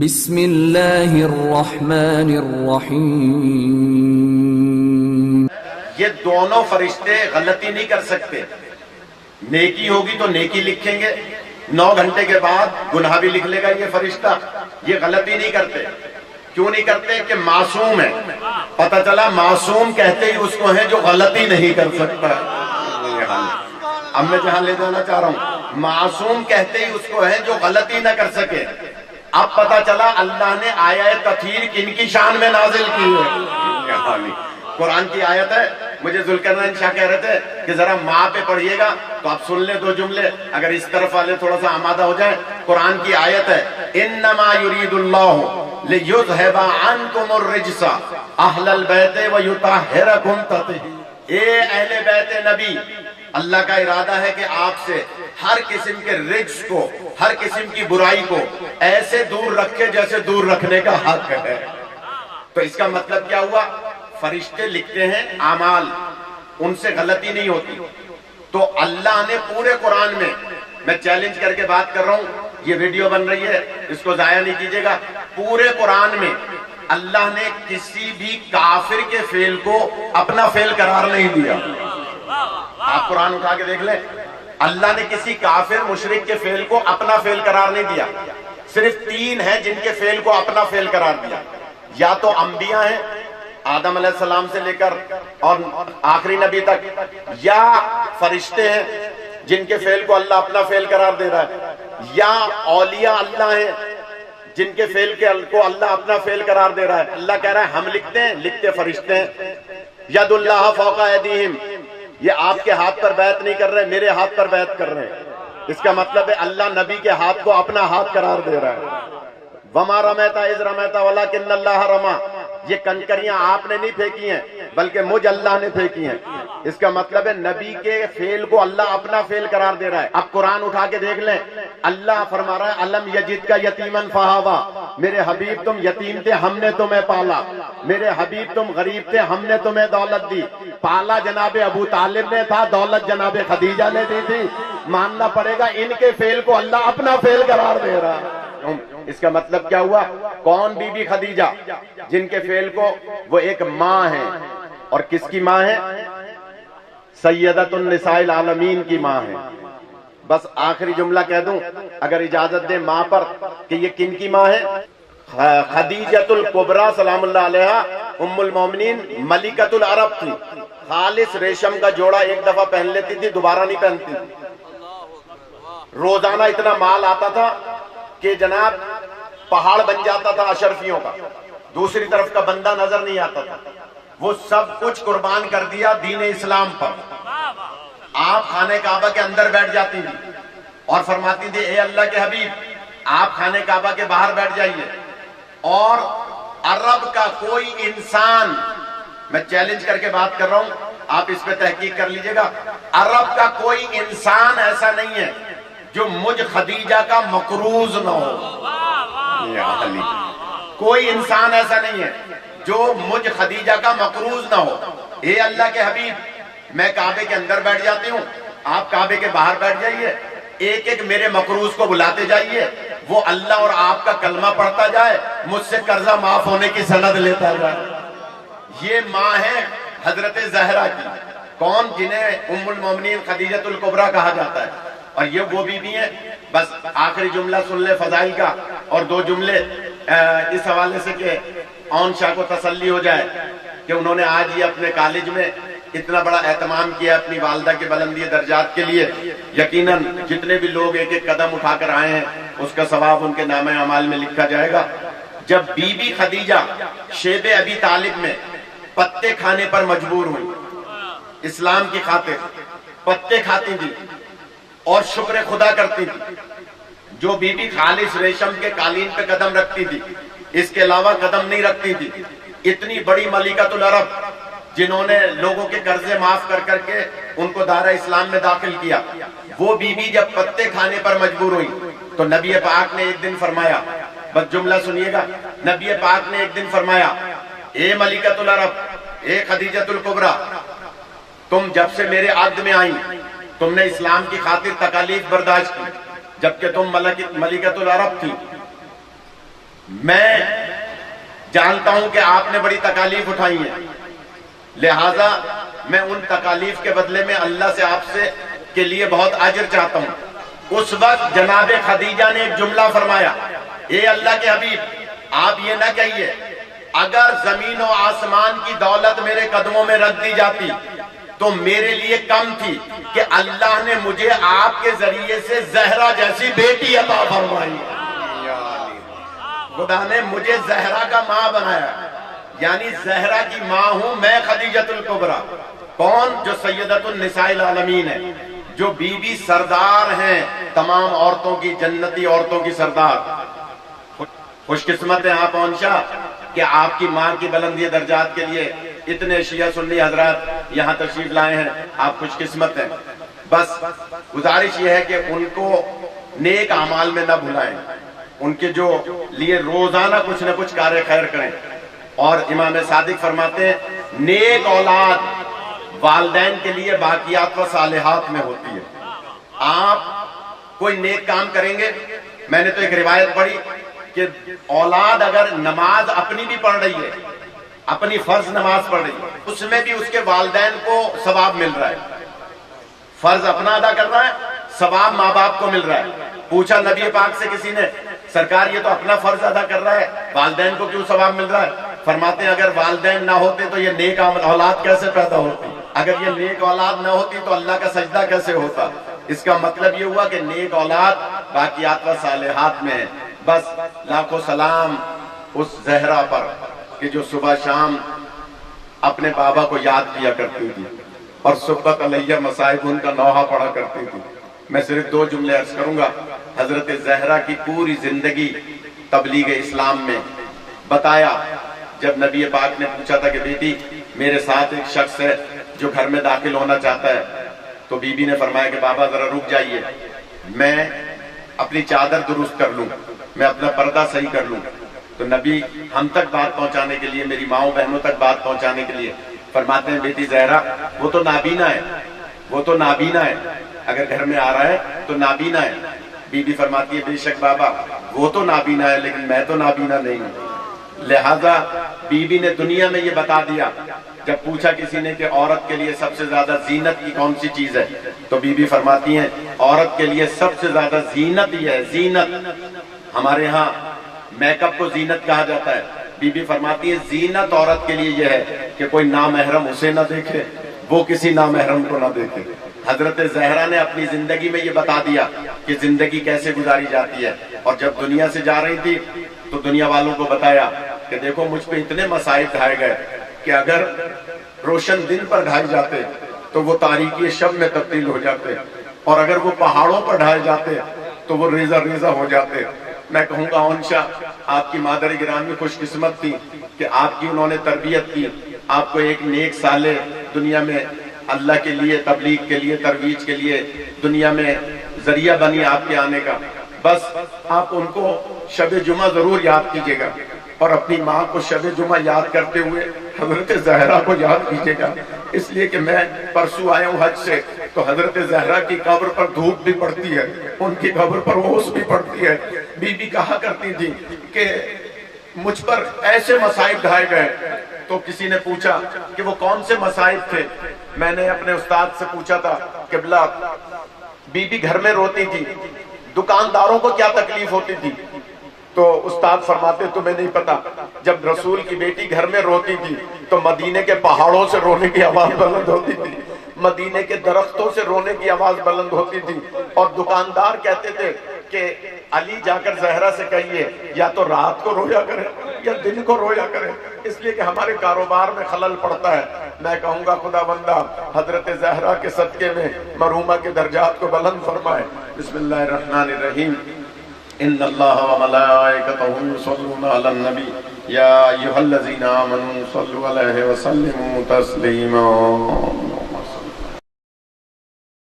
بسم اللہ الرحمن الرحیم۔ یہ دونوں فرشتے غلطی نہیں کر سکتے۔ نیکی ہوگی تو نیکی لکھیں گے، 9 گھنٹے کے بعد گناہ بھی لکھ لے گا یہ فرشتہ۔ یہ غلطی نہیں کرتے۔ کیوں نہیں کرتے؟ کہ معصوم ہے۔ پتہ چلا معصوم کہتے ہی اس کو ہیں جو غلطی نہیں کر سکتا۔ اب میں جہاں لے جانا چاہ رہا ہوں، معصوم کہتے ہی اس کو ہے جو غلطی نہ کر سکے۔ اب پتہ چلا اللہ نے آیت تطہیر کن کی شان میں نازل کی ہے؟ قرآن کی آیت ہے۔ مجھے ذوالقرنین شاہ کہہ رہے تھے کہ ذرا ماں پہ پڑھیے گا تو آپ سن لیں 2 جملے، اگر اس طرف والے تھوڑا سا آمادہ ہو جائیں۔ قرآن کی آیت ہے، انما یرید اللہ لیذھب عنکم الرجس اہل البیت ویطہرکم تطہیرا۔ اے اہل بیت نبی، اللہ کا ارادہ ہے کہ آپ سے ہر قسم کے رجس کو، ہر قسم کی برائی کو ایسے دور رکھے جیسے دور رکھنے کا حق ہے۔ تو اس کا مطلب کیا ہوا؟ فرشتے لکھتے ہیں اعمال، ان سے غلطی نہیں ہوتی۔ تو اللہ نے پورے قرآن میں چیلنج کر کے بات کر رہا ہوں، یہ ویڈیو بن رہی ہے، اس کو ضائع نہیں کیجیے گا۔ پورے قرآن میں اللہ نے کسی بھی کافر کے فعل کو اپنا فعل قرار نہیں دیا۔ آپ قرآن اٹھا کے دیکھ لیں، اللہ نے کسی کافر مشرک کے فعل کو اپنا فعل قرار نہیں دیا۔ صرف 3 ہیں جن کے فعل کو اپنا فعل قرار دیا، یا تو انبیاء ہیں آدم علیہ السلام سے لے کر اور آخری نبی تک، یا فرشتے ہیں جن کے فعل کو اللہ اپنا فعل قرار دے رہا ہے، یا اولیاء اللہ ہیں جن کے فعل کو اللہ اپنا فعل قرار دے رہا ہے۔ اللہ کہہ رہا ہے ہم لکھتے ہیں، لکھتے فرشتے ہیں۔ ید اللہ فوق ایدیہم، یہ آپ کے ہاتھ پر بیعت نہیں کر رہے، میرے ہاتھ پر بیعت کر رہے ہیں۔ اس کا مطلب ہے اللہ نبی کے ہاتھ کو اپنا ہاتھ قرار دے رہا ہے۔ وما رمیت اذ رمیت ولکن اللہ رمی، یہ کنکریاں آپ نے نہیں پھینکی ہیں بلکہ مجھ اللہ نے پھینکی ہیں۔ اس کا مطلب ہے نبی کے فعل کو اللہ اپنا فعل قرار دے رہا ہے۔ اب قرآن اٹھا کے دیکھ لیں، اللہ فرما رہا ہے الم یجدک یتیما فآویٰ، میرے حبیب تم یتیم تھے ہم نے تمہیں پالا، میرے حبیب تم غریب تھے ہم نے تمہیں دولت دی۔ پالا جناب ابو طالب نے تھا، دولت جناب خدیجہ نے دی تھی۔ ماننا پڑے گا ان کے فعل کو اللہ اپنا فعل قرار دے رہا ہے۔ اس کا مطلب کیا ہوا؟ کون بی بی خدیجہ، جن کے فعل کو وہ ایک ماں ہے، اور کس کی ماں ہے؟ سیدۃ النساء العالمین کی ماں ہے۔ بس آخری جملہ کہہ دوں اگر اجازت دیں ماں پر، کہ یہ کن کی ماں ہے؟ خدیجۃ الکبریٰ سلام اللہ علیہا، ام المومنین، ملکۃ العرب تھی۔ خالص ریشم کا جوڑا ایک دفعہ پہن لیتی تھی، دوبارہ نہیں پہنتی تھی۔ روزانہ اتنا مال آتا تھا کہ جناب پہاڑ بن جاتا تھا اشرفیوں کا، دوسری طرف کا بندہ نظر نہیں آتا تھا۔ وہ سب کچھ قربان کر دیا دین اسلام پر۔ آپ خانہ کعبہ کے اندر بیٹھ جاتی تھی اور فرماتی تھی اے اللہ کے حبیب آپ خانہ کعبہ کے باہر بیٹھ جائیے، اور عرب کا کوئی انسان، میں چیلنج کر کے بات کر رہا ہوں، آپ اس پہ تحقیق کر لیجئے گا، عرب کا کوئی انسان ایسا نہیں ہے جو مجھ خدیجہ کا مقروض نہ ہو۔ کوئی انسان ایسا نہیں ہے جو مجھ خدیجہ کا مقروض نہ ہو۔ اے اللہ کے حبیب میں کعبے کے اندر بیٹھ جاتی ہوں، آپ کعبے کے باہر بیٹھ جائیے، ایک ایک میرے مقروض کو بلاتے جائیے، وہ اللہ اور آپ کا کلمہ پڑھتا جائے، مجھ سے قرضہ معاف ہونے کی سند لیتا جائے۔ یہ ماں ہے حضرت زہرا کی، کون؟ جنہیں ام المومنین خدیجۃ الکبریٰ کہا جاتا ہے، اور یہ وہ بیوی ہیں۔ بس آخری جملہ سن لے فضائل کا، اور 2 جملے اس حوالے سے کہ اون شاہ کو تسلی ہو جائے کہ انہوں نے آج یہ اپنے کالج میں اتنا بڑا اہتمام کیا اپنی والدہ کے بلندی درجات کے لیے۔ یقیناً جتنے بھی لوگ ایک ایک قدم اٹھا کر آئے ہیں اس کا ثواب ان کے نامہ اعمال میں لکھا جائے گا۔ جب بی بی خدیجہ شیب ابی طالب میں پتے کھانے پر مجبور ہوئی، اسلام کی خاطر پتے کھاتی تھی اور شکر خدا کرتی تھی، جو بی بی خالص ریشم کے قالین پہ قدم رکھتی تھی، اس کے علاوہ قدم نہیں رکھتی تھی۔ اتنی بڑی ملکۃ العرب جنہوں نے لوگوں کے قرضے معاف کر کر کے ان کو دائرہ اسلام میں داخل کیا، وہ بی بی جب پتے کھانے پر مجبور ہوئی تو نبی پاک نے ایک دن فرمایا، بس جملہ سنیے گا، نبی پاک نے ایک دن فرمایا اے ملکۃ العرب، اے خدیجۃ الکبریٰ، تم جب سے میرے عہد میں آئیں تم نے اسلام کی خاطر تکالیف برداشت کی، جبکہ تم ملکۃ العرب تھی، میں جانتا ہوں کہ آپ نے بڑی تکالیف اٹھائی ہیں، لہذا میں ان تکالیف کے بدلے میں اللہ سے آپ سے کے لیے بہت اجر چاہتا ہوں۔ اس وقت جناب خدیجہ نے ایک جملہ فرمایا، اے اللہ کے حبیب، آپ یہ نہ کہیے اگر زمین و آسمان کی دولت میرے قدموں میں رکھ دی جاتی تو میرے لیے کم تھی کہ اللہ نے مجھے آپ کے ذریعے سے زہرا جیسی بیٹی عطا فرمائی۔ خدا نے مجھے زہرا کا ماں بنایا، یعنی زہرا کی ماں ہوں میں، خدیجۃ الکبریٰ۔ کون؟ جو سیدۃ النساء العالمین ہے، جو بی بی سردار ہیں تمام عورتوں کی، جنتی عورتوں کی سردار۔ خوش قسمت ہیں آپ عائشہ کہ آپ کی ماں کی بلندی درجات کے لیے اتنے شیعہ سنی حضرات یہاں تشریف لائے ہیں، آپ خوش قسمت ہیں۔ بس گزارش یہ ہے کہ ان کو نیک اعمال میں نہ بھلائیں، ان کے جو لیے روزانہ کچھ نہ کچھ کار خیر کریں۔ اور امام صادق فرماتے ہیں نیک اولاد والدین کے لیے باقیات و صالحات میں ہوتی ہے۔ آپ کوئی نیک کام کریں گے، میں نے تو ایک روایت پڑھی کہ اولاد اگر نماز اپنی بھی پڑھ رہی ہے، اپنی فرض نماز پڑھ رہی ہے، اس میں بھی اس کے والدین کو ثواب مل رہا ہے۔ فرض اپنا ادا کر رہا ہے، ثواب ماں باپ کو مل رہا ہے۔ پوچھا نبی پاک سے کسی نے، سرکار یہ تو اپنا فرض ادا کر رہا ہے، والدین کو کیوں ثواب مل رہا ہے؟ فرماتے ہیں اگر والدین نہ ہوتے تو یہ نیک اولاد کیسے پیدا ہوتی؟ اگر یہ نیک اولاد نہ ہوتی تو اللہ کا سجدہ کیسے ہوتا؟ اس کا مطلب یہ ہوا کہ نیک اولاد باقیات و صالحات میں ہے۔ بس لاکھوں سلام اس زہرا پر کہ جو صبح شام اپنے بابا کو یاد کیا کرتی تھی اور صبح علیہ مصائب ان کا نوحہ پڑھا کرتی تھی۔ میں صرف 2 جملے عرض کروں گا۔ حضرت زہرا کی پوری زندگی تبلیغ اسلام میں بتایا۔ جب نبی پاک نے پوچھا تھا کہ بیٹی میرے ساتھ ایک شخص ہے جو گھر میں داخل ہونا چاہتا ہے، تو بی بی نے فرمایا کہ بابا ذرا رک جائیے، میں اپنی چادر درست کر لوں، میں اپنا پردہ صحیح کر لوں۔ تو نبی ہم تک بات پہنچانے کے لیے، میری ماؤں بہنوں تک بات پہنچانے کے لیے فرماتے ہیں بیٹی زہرا وہ تو نابینا ہے، وہ تو نابینا ہے، اگر گھر میں آ رہا ہے تو نابینا ہے۔ بی بی فرماتی ہے بے شک بابا وہ تو نابینا ہے لیکن میں تو نابینا نہیں ہوں۔ لہذا بی بی نے دنیا میں یہ بتا دیا۔ جب پوچھا کسی نے کہ عورت کے لیے سب سے زیادہ زینت کی کون سی چیز ہے، تو بی بی فرماتی ہیں عورت کے لیے سب سے زیادہ زینت ہی ہے، زینت۔ ہمارے ہاں میک اپ کو زینت کہا جاتا ہے، بی بی فرماتی ہے زینت عورت کے لیے یہ ہے کہ کوئی نامحرم اسے نہ دیکھے، وہ کسی نامحرم کو نہ دیکھے۔ حضرت زہرا نے اپنی زندگی میں یہ بتا دیا کہ زندگی کیسے گزاری جاتی ہے، اور جب دنیا سے جا رہی تھی تو دنیا والوں کو بتایا کہ دیکھو مجھ پہ اتنے مصائب ڈھائے گئے کہ اگر روشن دن پر ڈھائے جاتے تو وہ تاریکی شب میں تبدیل ہو جاتے، اور اگر وہ پہاڑوں پر ڈھائے جاتے تو وہ ریزہ ریزہ ہو جاتے۔ میں کہوں گا عائشہ آپ کی مادر گرامی خوش قسمت تھی کہ آپ کی انہوں نے تربیت کی، آپ کو ایک نیک سالے دنیا میں اللہ کے لیے، تبلیغ کے لیے، ترویج کے لیے دنیا میں ذریعہ بنی آپ کے آنے کا۔ بس آپ ان کو شب جمعہ ضرور یاد کیجیے گا، اور اپنی ماں کو شب جمعہ یاد کرتے ہوئے حضرت زہرا کو یاد کیجیے گا، اس لیے کہ میں پرسوں آیا ہوں حج سے، تو حضرت زہرا کی قبر پر دھوپ بھی پڑتی ہے، ان کی قبر پر اوس بھی پڑتی ہے۔ بی بی کہا کرتی تھی کہ مجھ پر ایسے مصائب ڈھائے گئے، تو کسی نے پوچھا کہ وہ کون سے مصائب تھے؟ میں نے اپنے استاد سے پوچھا تھا قبلہ بی بی گھر میں روتی تھی، دکانداروں کو کیا تکلیف ہوتی تھی؟ تو استاد فرماتے تمہیں نہیں پتا، جب رسول کی بیٹی گھر میں روتی تھی تو مدینے کے پہاڑوں سے رونے کی آواز بلند ہوتی تھی، مدینے کے درختوں سے رونے کی آواز بلند ہوتی تھی، اور دکاندار کہتے تھے کہ علی جا کر زہرا سے کہیے یا تو رات کو رویا کرے یا دن کو رویا کرے، اس لیے کہ ہمارے کاروبار میں خلل پڑتا ہے۔ میں کہوں گا خدا بندہ حضرت زہرا کے صدقے میں مرحومہ کے درجات کو بلند فرمائے۔ بسم اللہ الرحمن الرحیم۔ ان اللہ وملائکتہ یصلون علی النبی یا ایھا الذین آمنوا صلوا علیہ وسلموا تسلیما۔